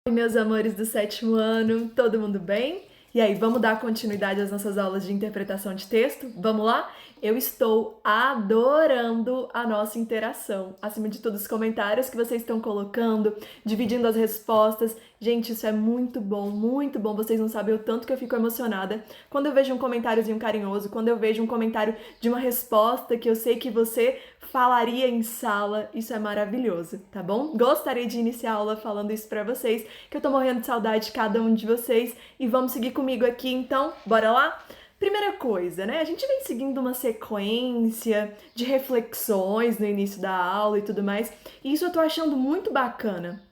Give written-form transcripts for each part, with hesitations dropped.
Oi, meus amores do sétimo ano, todo mundo bem? E aí, vamos dar continuidade às nossas aulas de interpretação de texto? Vamos lá? Eu estou adorando a nossa interação. Acima de tudo, os comentários que vocês estão colocando, dividindo as respostas. Gente, isso é muito bom, muito bom. Vocês não sabem o tanto que eu fico emocionada quando eu vejo um comentáriozinho carinhoso, quando eu vejo um comentário de uma resposta que eu sei que você falaria em sala. Isso é maravilhoso, tá bom? Gostaria de iniciar a aula falando isso pra vocês, que eu tô morrendo de saudade de cada um de vocês. E vamos seguir comigo aqui, então? Bora lá? Primeira coisa, né? A gente vem seguindo uma sequência de reflexões no início da aula e tudo mais, e isso eu tô achando muito bacana.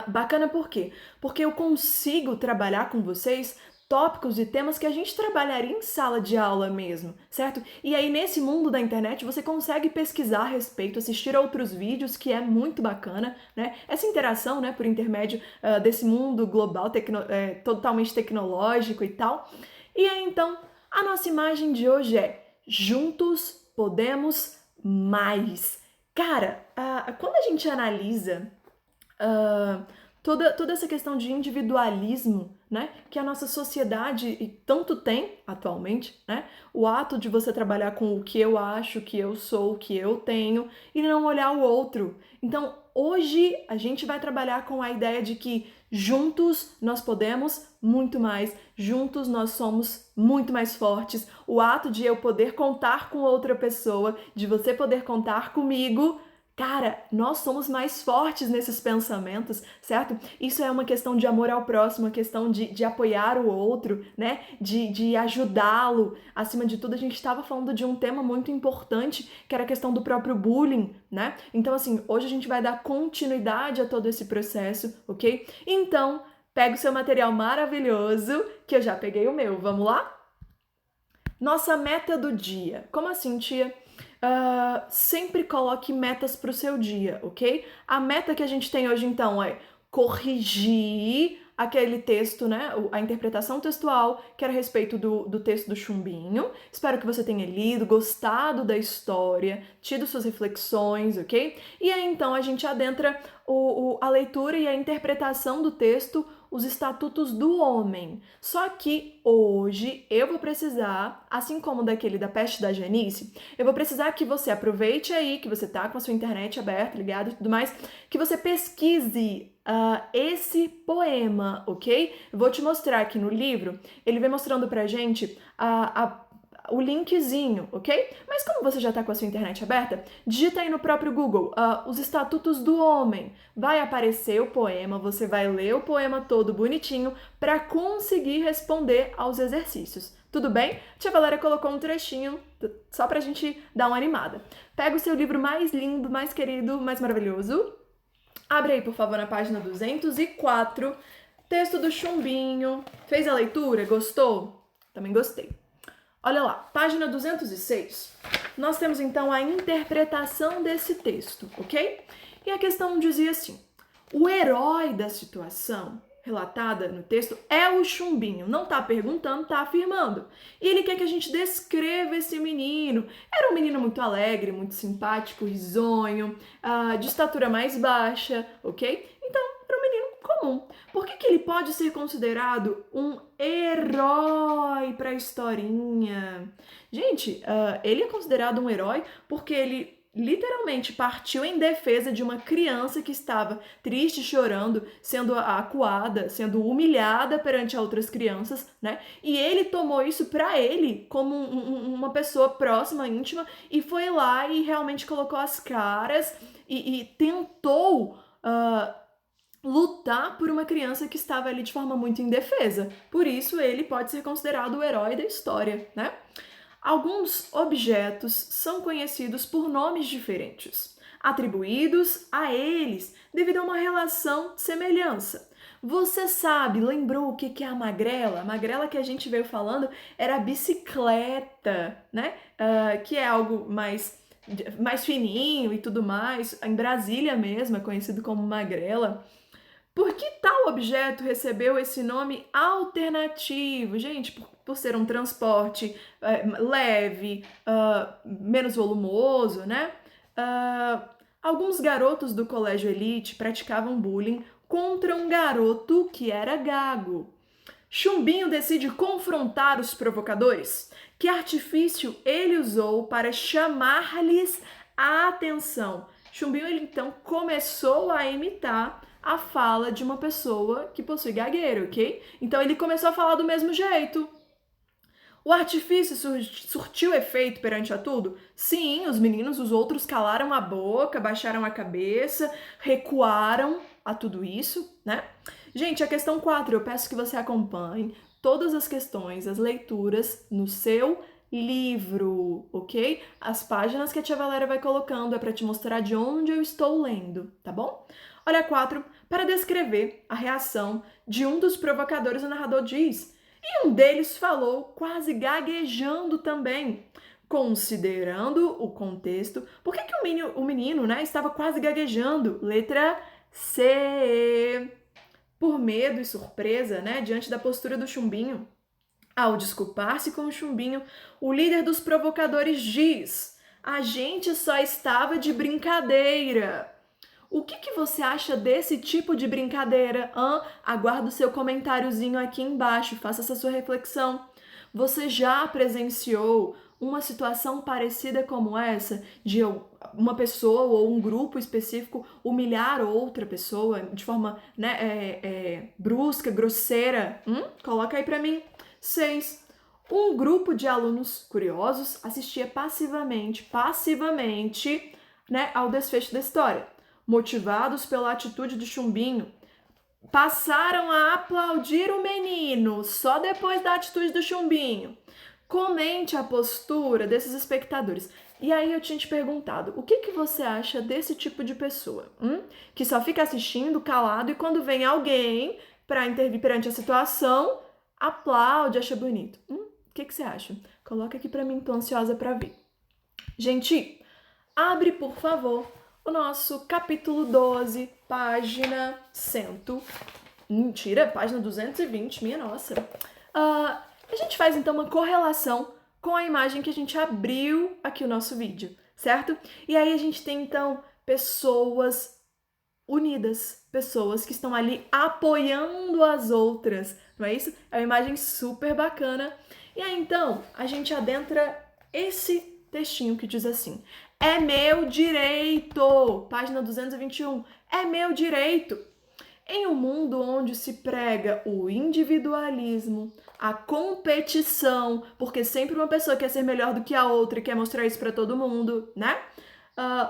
Bacana por quê? Porque eu consigo trabalhar com vocês tópicos e temas que a gente trabalharia em sala de aula mesmo, certo? E aí, nesse mundo da internet, você consegue pesquisar a respeito, assistir outros vídeos, que é muito bacana, né? Essa interação, né, por intermédio desse mundo global, totalmente tecnológico e tal. E aí, então, a nossa imagem de hoje é juntos podemos mais. Cara, quando a gente analisa toda essa questão de individualismo, né, que a nossa sociedade tanto tem atualmente, né, o ato de você trabalhar com o que eu acho, o que eu sou, o que eu tenho, e não olhar o outro. Então, hoje a gente vai trabalhar com a ideia de que juntos nós podemos muito mais, juntos nós somos muito mais fortes. O ato de eu poder contar com outra pessoa, de você poder contar comigo. Cara, nós somos mais fortes nesses pensamentos, certo? Isso é uma questão de amor ao próximo, uma questão de apoiar o outro, né? De ajudá-lo. Acima de tudo, a gente estava falando de um tema muito importante, que era a questão do próprio bullying, né? Então, assim, hoje a gente vai dar continuidade a todo esse processo, ok? Então, pega o seu material maravilhoso, que eu já peguei o meu. Vamos lá? Nossa meta do dia. Como assim, tia? Sempre coloque metas para o seu dia, ok? A meta que a gente tem hoje, então, é corrigir aquele texto, né? A interpretação textual, que era a respeito do texto do Chumbinho. Espero que você tenha lido, gostado da história, tido suas reflexões, ok? E aí, então, a gente adentra a leitura e a interpretação do texto, os estatutos do homem. Só que hoje eu vou precisar, assim como daquele da peste da Janice, eu vou precisar que você aproveite aí, que você tá com a sua internet aberta, ligada e tudo mais, que você pesquise esse poema, ok? Eu vou te mostrar aqui no livro, ele vem mostrando pra gente o linkzinho, ok? Mas como você já está com a sua internet aberta, digita aí no próprio Google os Estatutos do Homem. Vai aparecer o poema, você vai ler o poema todo bonitinho para conseguir responder aos exercícios. Tudo bem? Tia Valéria colocou um trechinho só pra gente dar uma animada. Pega o seu livro mais lindo, mais querido, mais maravilhoso. Abre aí, por favor, na página 204. Texto do Chumbinho. Fez a leitura? Gostou? Também gostei. Olha lá, página 206. Nós temos então a interpretação desse texto, ok? E a questão dizia assim: o herói da situação relatada no texto é o Chumbinho. Não tá perguntando, tá afirmando. E ele quer que a gente descreva esse menino. Era um menino muito alegre, muito simpático, risonho, de estatura mais baixa, ok? Então, era um menino comum. Por que ele pode ser considerado um herói para a historinha? Gente, ele é considerado um herói porque ele literalmente partiu em defesa de uma criança que estava triste, chorando, sendo acuada, sendo humilhada perante outras crianças, né? E ele tomou isso para ele como uma pessoa próxima, íntima, e foi lá e realmente colocou as caras e tentou lutar por uma criança que estava ali de forma muito indefesa. Por isso, ele pode ser considerado o herói da história, né? Alguns objetos são conhecidos por nomes diferentes, atribuídos a eles devido a uma relação de semelhança. Você sabe, lembrou o que é a magrela? A magrela que a gente veio falando era a bicicleta, né? Que é algo mais fininho e tudo mais. Em Brasília mesmo é conhecido como magrela. Por que tal objeto recebeu esse nome alternativo? Gente, por ser um transporte leve, menos volumoso, né? Alguns garotos do colégio elite praticavam bullying contra um garoto que era gago. Chumbinho decide confrontar os provocadores. Que artifício ele usou para chamar-lhes a atenção? Chumbinho, ele então começou a imitar a fala de uma pessoa que possui gagueira, ok? Então ele começou a falar do mesmo jeito. O artifício surtiu efeito perante a tudo? Sim, os meninos, os outros calaram a boca, baixaram a cabeça, recuaram a tudo isso, né? Gente, a questão 4, eu peço que você acompanhe todas as questões, as leituras no seu livro, ok? As páginas que a tia Valéria vai colocando é para te mostrar de onde eu estou lendo, tá bom? Olha, 4, para descrever a reação de um dos provocadores, o narrador diz, e um deles falou quase gaguejando também, considerando o contexto. Por que o menino, né, estava quase gaguejando? Letra C. Por medo e surpresa, né, diante da postura do Chumbinho. Ao desculpar-se com o Chumbinho, o líder dos provocadores diz: a gente só estava de brincadeira. O que você acha desse tipo de brincadeira? Aguardo o seu comentáriozinho aqui embaixo, faça essa sua reflexão. Você já presenciou uma situação parecida como essa, de uma pessoa ou um grupo específico humilhar outra pessoa de forma, né, brusca, grosseira? Coloca aí pra mim. 6. Um grupo de alunos curiosos assistia passivamente, né, ao desfecho da história. Motivados pela atitude do Chumbinho, passaram a aplaudir o menino só depois da atitude do Chumbinho. Comente a postura desses espectadores. E aí eu tinha te perguntado, o que você acha desse tipo de pessoa? Que só fica assistindo, calado, e quando vem alguém para intervir perante a situação, aplaude, acha bonito. O que você acha? Coloca aqui para mim, tô ansiosa para ver. Gente, abre, por favor, o nosso capítulo 12, página 100. Mentira, página 220, minha nossa. A gente faz então uma correlação com a imagem que a gente abriu aqui o nosso vídeo, certo? E aí a gente tem então pessoas unidas, pessoas que estão ali apoiando as outras, não é isso? É uma imagem super bacana. E aí então a gente adentra esse textinho que diz assim: é meu direito, página 221, é meu direito. Em um mundo onde se prega o individualismo, a competição, porque sempre uma pessoa quer ser melhor do que a outra e quer mostrar isso para todo mundo, né?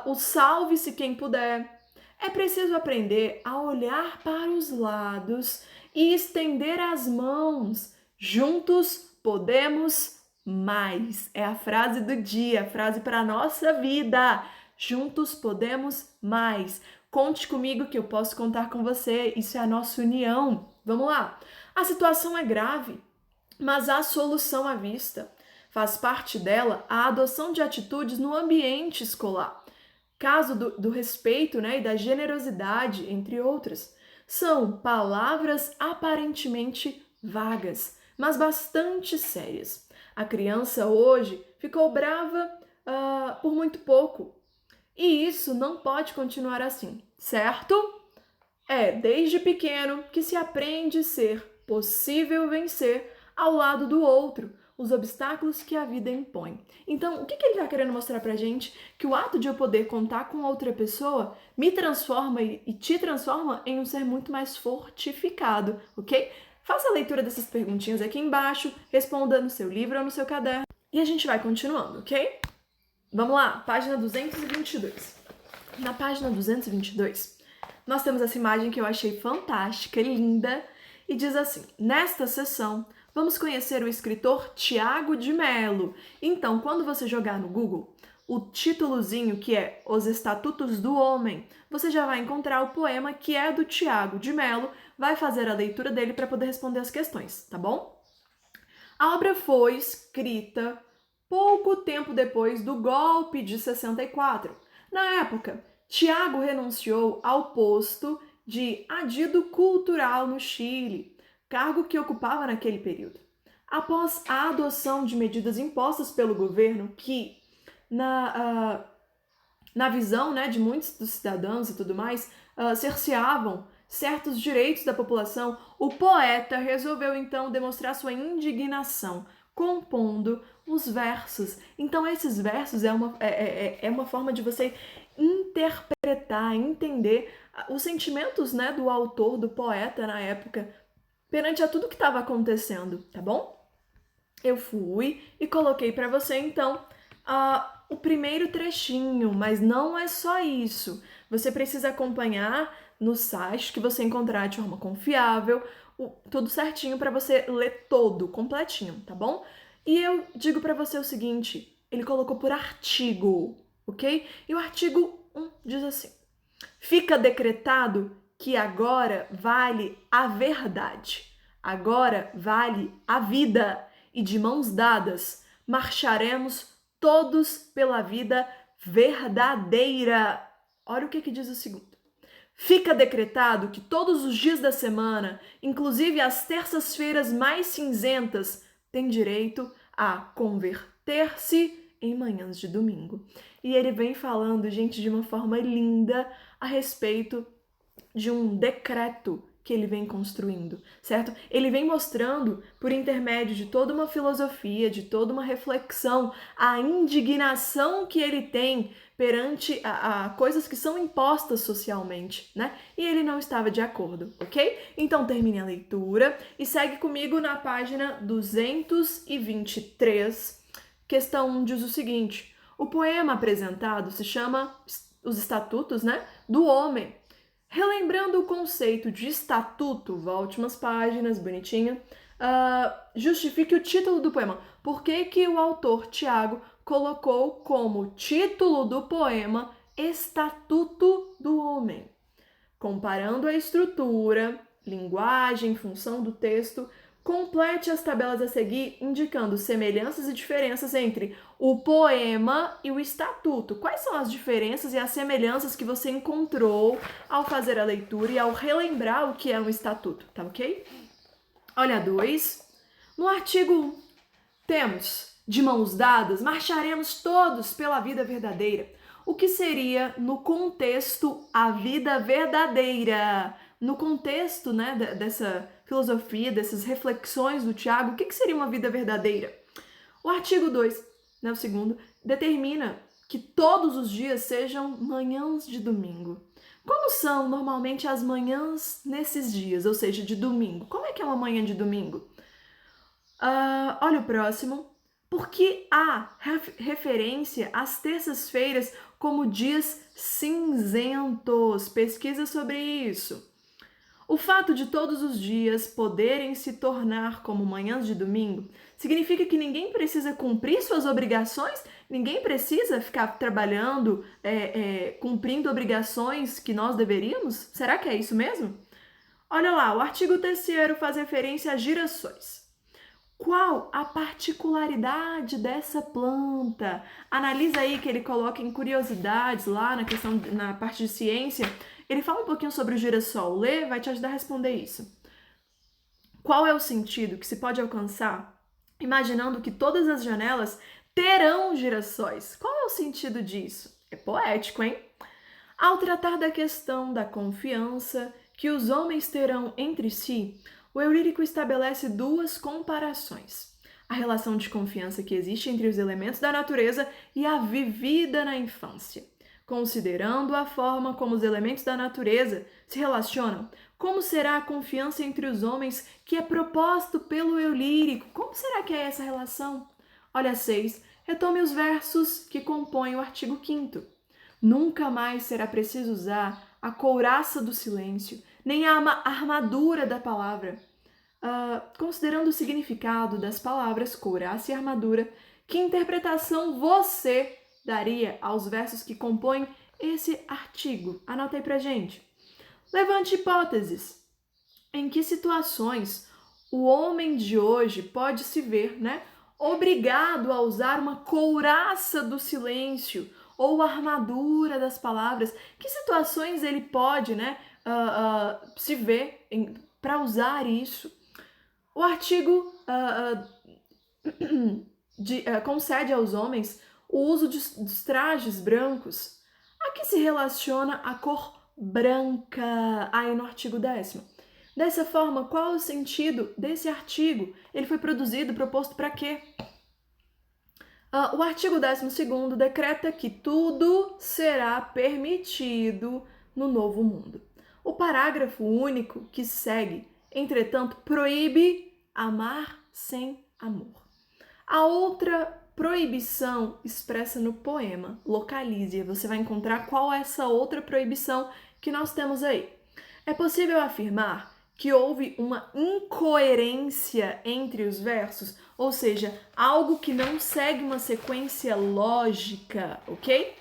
O salve-se quem puder. É preciso aprender a olhar para os lados e estender as mãos. Juntos podemos mais. É a frase do dia, a frase para a nossa vida. Juntos podemos mais. Conte comigo que eu posso contar com você. Isso é a nossa união. Vamos lá. A situação é grave, mas há solução à vista. Faz parte dela a adoção de atitudes no ambiente escolar. Caso do respeito, né, e da generosidade, entre outras. São palavras aparentemente vagas, mas bastante sérias. A criança hoje ficou brava por muito pouco. E isso não pode continuar assim, certo? É desde pequeno que se aprende a ser possível vencer ao lado do outro os obstáculos que a vida impõe. Então, o que ele está querendo mostrar pra gente? Que o ato de eu poder contar com outra pessoa me transforma e te transforma em um ser muito mais fortificado, ok? Faça a leitura dessas perguntinhas aqui embaixo, responda no seu livro ou no seu caderno e a gente vai continuando, ok? Vamos lá, página 222. Na página 222, nós temos essa imagem que eu achei fantástica, linda, e diz assim: nesta sessão, vamos conhecer o escritor Tiago de Mello. Então, quando você jogar no Google o títulozinho que é Os Estatutos do Homem, você já vai encontrar o poema que é do Tiago de Mello, vai fazer a leitura dele para poder responder as questões, tá bom? A obra foi escrita pouco tempo depois do golpe de 64. Na época, Tiago renunciou ao posto de adido cultural no Chile, cargo que ocupava naquele período. Após a adoção de medidas impostas pelo governo que, na visão, né, de muitos dos cidadãos e tudo mais, cerceavam certos direitos da população, o poeta resolveu então demonstrar sua indignação, compondo os versos. Então esses versos é uma forma de você interpretar, entender os sentimentos, né, do autor, do poeta na época, perante a tudo que estava acontecendo, tá bom? Eu fui e coloquei para você, então, o primeiro trechinho, mas não é só isso. Você precisa acompanhar no site que você encontrar de forma confiável, tudo certinho para você ler todo, completinho, tá bom? E eu digo para você o seguinte, ele colocou por artigo, ok? E o artigo 1 diz assim: fica decretado que agora vale a verdade, agora vale a vida, e de mãos dadas marcharemos todos pela vida verdadeira. Olha o que diz o segundo. Fica decretado que todos os dias da semana, inclusive as terças-feiras mais cinzentas, têm direito a converter-se em manhãs de domingo. E ele vem falando, gente, de uma forma linda a respeito de um decreto que ele vem construindo, certo? Ele vem mostrando, por intermédio de toda uma filosofia, de toda uma reflexão, a indignação que ele tem perante a coisas que são impostas socialmente, né? E ele não estava de acordo, ok? Então termine a leitura e segue comigo na página 223. Questão 1 diz o seguinte: o poema apresentado se chama Os Estatutos, né, do Homem. Relembrando o conceito de estatuto, volte umas páginas, bonitinho, justifique o título do poema. Por que o autor, Tiago, colocou como título do poema Estatuto do Homem? Comparando a estrutura, linguagem, função do texto, complete as tabelas a seguir, indicando semelhanças e diferenças entre o poema e o estatuto. Quais são as diferenças e as semelhanças que você encontrou ao fazer a leitura e ao relembrar o que é um estatuto, tá ok? Olha 2. No artigo 1, temos: de mãos dadas, marcharemos todos pela vida verdadeira. O que seria, no contexto, a vida verdadeira? No contexto, né, dessa filosofia, dessas reflexões do Tiago, o que seria uma vida verdadeira? O artigo 2, né, o segundo, determina que todos os dias sejam manhãs de domingo. Como são normalmente as manhãs nesses dias, ou seja, de domingo? Como é que é uma manhã de domingo? Olha o próximo. Porque há referência às terças-feiras como dias cinzentos. Pesquisa sobre isso. O fato de todos os dias poderem se tornar como manhãs de domingo significa que ninguém precisa cumprir suas obrigações, ninguém precisa ficar trabalhando, cumprindo obrigações que nós deveríamos? Será que é isso mesmo? Olha lá, o artigo 3º faz referência a girassóis. Qual a particularidade dessa planta? Analisa aí que ele coloca em curiosidades lá na parte de ciência. Ele fala um pouquinho sobre o girassol. Lê, vai te ajudar a responder isso. Qual é o sentido que se pode alcançar imaginando que todas as janelas terão girassóis? Qual é o sentido disso? É poético, hein? Ao tratar da questão da confiança que os homens terão entre si, o Eurípides estabelece duas comparações: a relação de confiança que existe entre os elementos da natureza e a vivida na infância. Considerando a forma como os elementos da natureza se relacionam, como será a confiança entre os homens que é proposto pelo Eurípides? Como será que é essa relação? Olha 6. Retome os versos que compõem o artigo 5º. Nunca mais será preciso usar a couraça do silêncio, nem a armadura da palavra. Considerando o significado das palavras couraça e armadura, que interpretação você daria aos versos que compõem esse artigo? Anota aí pra gente. Levante hipóteses. Em que situações o homem de hoje pode se ver, né, obrigado a usar uma couraça do silêncio ou armadura das palavras? Que situações ele pode, né, se ver para usar isso? O artigo concede aos homens o uso dos trajes brancos. A que se relaciona a cor branca, aí no artigo 10º. Dessa forma, qual é o sentido desse artigo? Ele foi produzido, proposto para quê? O artigo 12º decreta que tudo será permitido no novo mundo. O parágrafo único que segue, entretanto, proíbe amar sem amor. A outra proibição expressa no poema, localize, você vai encontrar qual é essa outra proibição que nós temos aí. É possível afirmar que houve uma incoerência entre os versos, ou seja, algo que não segue uma sequência lógica, ok?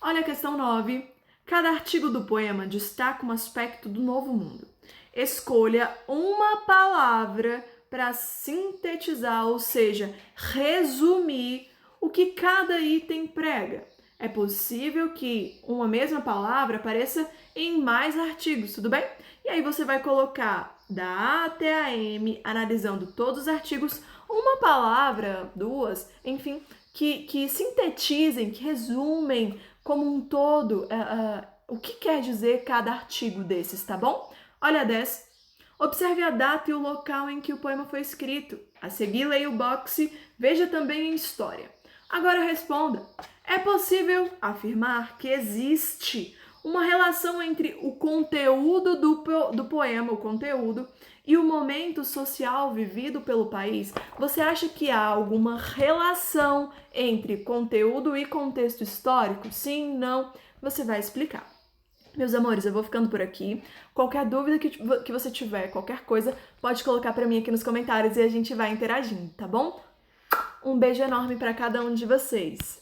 Olha a questão 9. Cada artigo do poema destaca um aspecto do novo mundo. Escolha uma palavra para sintetizar, ou seja, resumir o que cada item prega. É possível que uma mesma palavra apareça em mais artigos, tudo bem? E aí você vai colocar da A até a M, analisando todos os artigos, uma palavra, duas, enfim, que sintetizem, que resumem como um todo o que quer dizer cada artigo desses, tá bom? Olha a 10. Observe a data e o local em que o poema foi escrito. A seguir, leia o boxe, veja também em história. Agora responda. É possível afirmar que existe uma relação entre o conteúdo do poema, o conteúdo, e o momento social vivido pelo país? Você acha que há alguma relação entre conteúdo e contexto histórico? Sim, não? Você vai explicar. Meus amores, eu vou ficando por aqui. Qualquer dúvida que você tiver, qualquer coisa, pode colocar para mim aqui nos comentários e a gente vai interagindo, tá bom? Um beijo enorme para cada um de vocês.